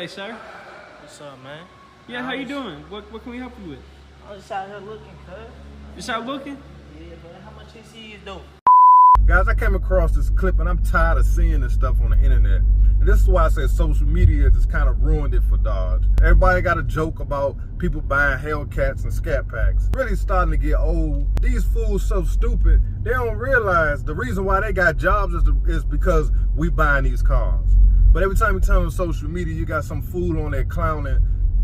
today, sir? What's up, man? Yeah, how you doing? What can we help you with? I'm just out here looking, cuz. Just out looking? Yeah, but how much is he though? Guys, I came across this clip and I'm tired of seeing this stuff on the internet. And this is why I say social media just kind of ruined it for Dodge. Everybody got a joke about people buying Hellcats and Scatpacks. Really starting to get old. These fools so stupid, they don't realize the reason why they got jobs is because we buying these cars. But every time you turn on social media, you got some fool on there clowning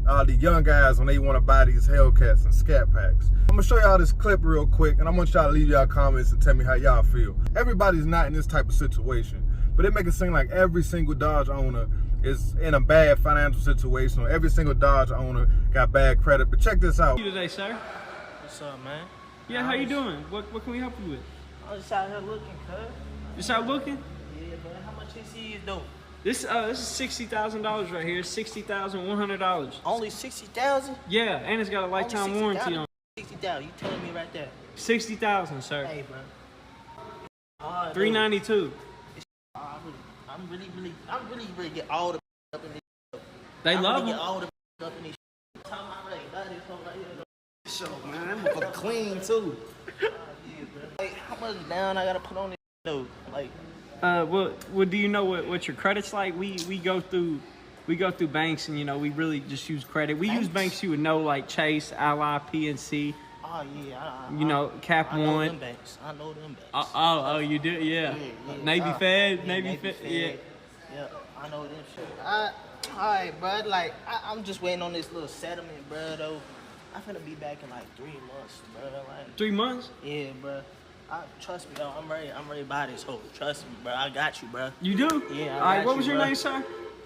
the young guys when they want to buy these Hellcats and Scatpacks. I'm gonna show y'all this clip real quick, and I want y'all to leave y'all comments and tell me how y'all feel. Everybody's not in this type of situation, but they make it seem like every single Dodge owner is in a bad financial situation, or every single Dodge owner got bad credit. But check this out. How you today, sir? What's up, man? Yeah, how you doing? What can we help you with? I'm just out here looking, cuz. Just out looking? Yeah, but how much is he though? This is $60,000 right here. $60,100. Only 60,000? Yeah, and it's got a lifetime warranty on it. 60,000. You telling me right there? 60,000, sir. Hey, bro. $392. I'm really get all the up in this. They love them. Get all the up in this. Talking about that is something right here. Show, man, that motherfucker clean too. Yeah, bro. Like, how much down I gotta put on this though? Like. Well, do you know what your credit's like? We go through banks, and we really just use credit. We use banks you would know, like Chase, Ally, PNC. Oh yeah, Cap I know One. them banks. I know them banks. Oh, you do? Yeah. Navy Fed, Navy Fed. Yeah. Yeah, I know them shit. Alright, bro. Like, I'm just waiting on this little settlement, bro. Though, I'm finna be back in like 3 months, bro. Like, 3 months? Yeah, bro. Trust me, though. I'm ready to buy this hoe. Trust me, bro. I got you, bro. You do? Yeah. All right. What was your name, sir?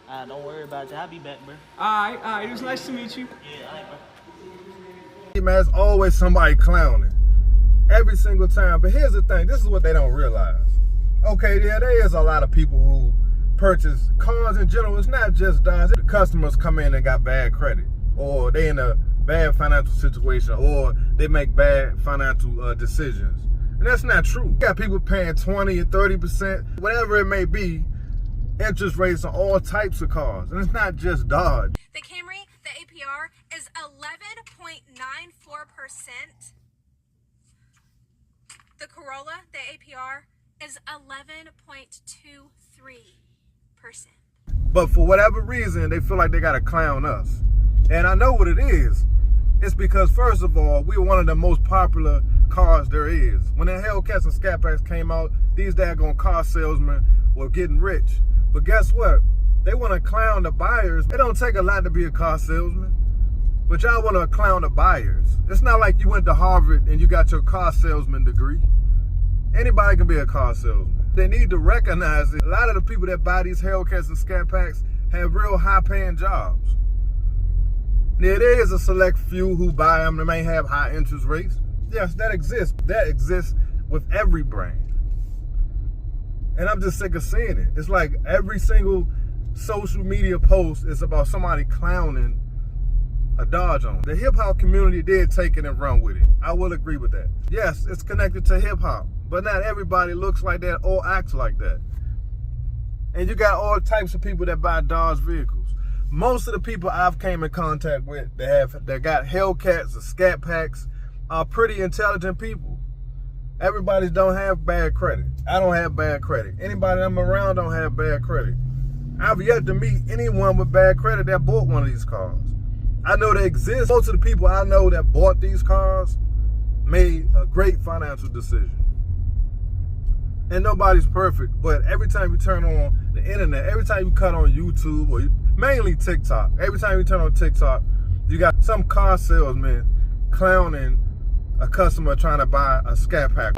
Don't worry about it. I'll be back, bro. All right. It was nice to meet you. Yeah, all right, bro. Hey, man, there's always somebody clowning. Every single time. But here's the thing. This is what they don't realize. Okay, yeah, there is a lot of people who purchase cars in general. It's not just Dodge. The customers come in and got bad credit, or they in a bad financial situation, or they make bad financial decisions. And that's not true. You got people paying 20 and 30%, whatever it may be, interest rates on all types of cars. And it's not just Dodge. The Camry, the APR is 11.94%. The Corolla, the APR is 11.23%. But for whatever reason, they feel like they gotta clown us. And I know what it is. It's because, first of all, we're one of the most popular cars there is. When the Hellcats and Scatpacks came out, these daggone car salesmen were getting rich. But guess what? They want to clown the buyers. It don't take a lot to be a car salesman. But y'all want to clown the buyers. It's not like you went to Harvard and you got your car salesman degree. Anybody can be a car salesman. They need to recognize it. A lot of the people that buy these Hellcats and Scatpacks have real high-paying jobs. Yeah, there is a select few who buy them that may have high interest rates. Yes, that exists. That exists with every brand. And I'm just sick of seeing it. It's like every single social media post is about somebody clowning a Dodge owner. The hip-hop community did take it and run with it. I will agree with that. Yes, it's connected to hip-hop, but not everybody looks like that or acts like that. And you got all types of people that buy Dodge vehicles. Most of the people I've came in contact with that got Hellcats or Scatpacks are pretty intelligent people. Everybody don't have bad credit. I don't have bad credit. Anybody I'm around don't have bad credit. I've yet to meet anyone with bad credit that bought one of these cars. I know they exist. Most of the people I know that bought these cars made a great financial decision. And nobody's perfect, but every time you turn on the internet, every time you cut on YouTube, or mainly TikTok, every time you turn on TikTok, you got some car salesman clowning a customer trying to buy a Scatpack.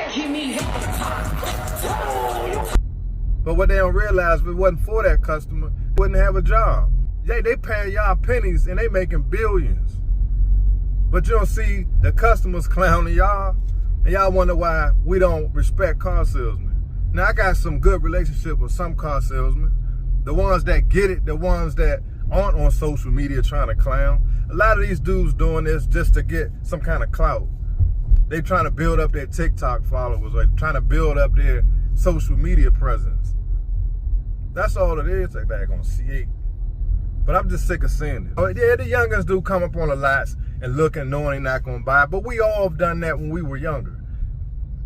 But what they don't realize, if it wasn't for that customer, wouldn't have a job. Yeah, they paying y'all pennies and they making billions. But you don't see the customers clowning y'all, and y'all wonder why we don't respect car salesmen. Now, I got some good relationship with some car salesmen. The ones that get it, the ones that aren't on social media trying to clown. A lot of these dudes doing this just to get some kind of clout. They trying to build up their TikTok followers, or trying to build up their social media presence. That's all it is. They back on C8. But I'm just sick of seeing it. Oh, yeah, the youngins do come up on the lots and look and knowing they're not gonna buy, but we all have done that when we were younger.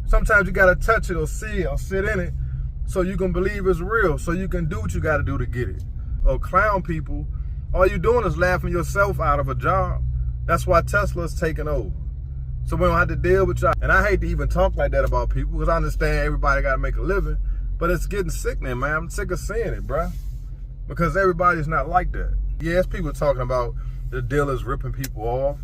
Sometimes you gotta touch it or see it or sit in it so you can believe it's real, so you can do what you gotta do to get it. Or clown people, all you doing is laughing yourself out of a job. That's why Tesla's taking over. So we don't have to deal with y'all. And I hate to even talk like that about people because I understand everybody gotta make a living, but it's getting sickening, man. I'm sick of seeing it, bruh. Because everybody's not like that. Yes, people talking about the dealers ripping people off.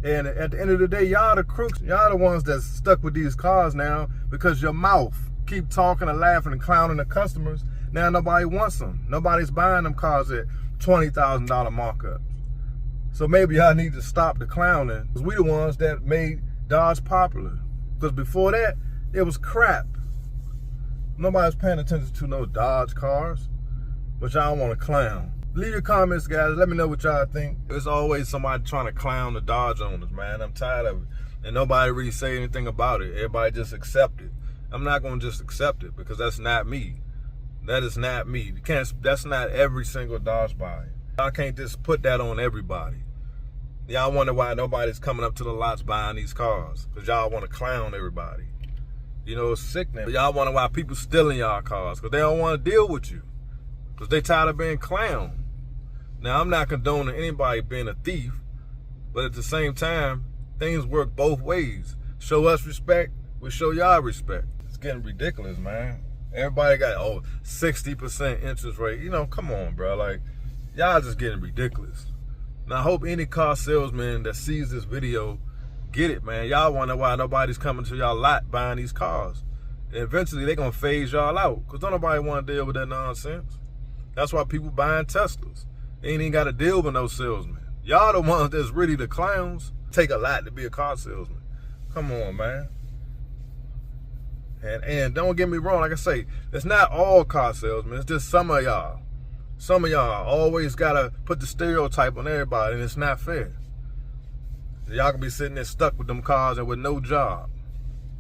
And at the end of the day, y'all the crooks. Y'all the ones that's stuck with these cars now because your mouth keep talking and laughing and clowning the customers. Now nobody wants them. Nobody's buying them cars at $20,000 markups. So maybe y'all need to stop the clowning. Because we the ones that made Dodge popular. Because before that, it was crap. Nobody's paying attention to no Dodge cars. But y'all want to clown. Leave your comments, guys. Let me know what y'all think. There's always somebody trying to clown the Dodge owners, man. I'm tired of it. And nobody really say anything about it. Everybody just accept it. I'm not going to just accept it because that's not me. That is not me. You can't. That's not every single Dodge buyer. I can't just put that on everybody. Y'all wonder why nobody's coming up to the lots buying these cars. Because y'all want to clown everybody. You know, it's sickening. Y'all wonder why people stealing y'all cars. Because they don't want to deal with you. Because they tired of being clowned. Now, I'm not condoning anybody being a thief, but at the same time, things work both ways. Show us respect, we show y'all respect. It's getting ridiculous, man. Everybody got, 60% interest rate. You know, come on, bro. Like, y'all just getting ridiculous. Now, I hope any car salesman that sees this video get it, man. Y'all wonder why nobody's coming to y'all lot buying these cars. And eventually, they're going to phase y'all out because don't nobody want to deal with that nonsense. That's why people buying Teslas. They ain't even got to deal with no salesman. Y'all the ones that's really the clowns. Take a lot to be a car salesman. Come on, man. And don't get me wrong, like I say, it's not all car salesmen. It's just some of y'all. Some of y'all always got to put the stereotype on everybody, and it's not fair. Y'all can be sitting there stuck with them cars and with no job.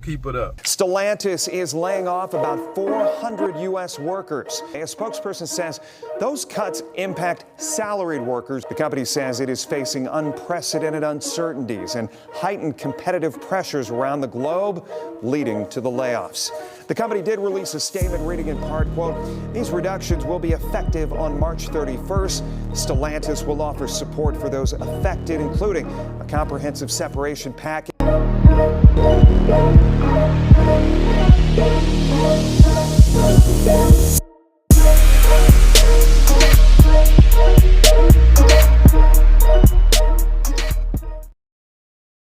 Keep it up. Stellantis is laying off about 400 U.S. workers. A spokesperson says those cuts impact salaried workers. The company says it is facing unprecedented uncertainties and heightened competitive pressures around the globe, leading to the layoffs. The company did release a statement reading in part, quote, "These reductions will be effective on March 31st. Stellantis will offer support for those affected, including a comprehensive separation package."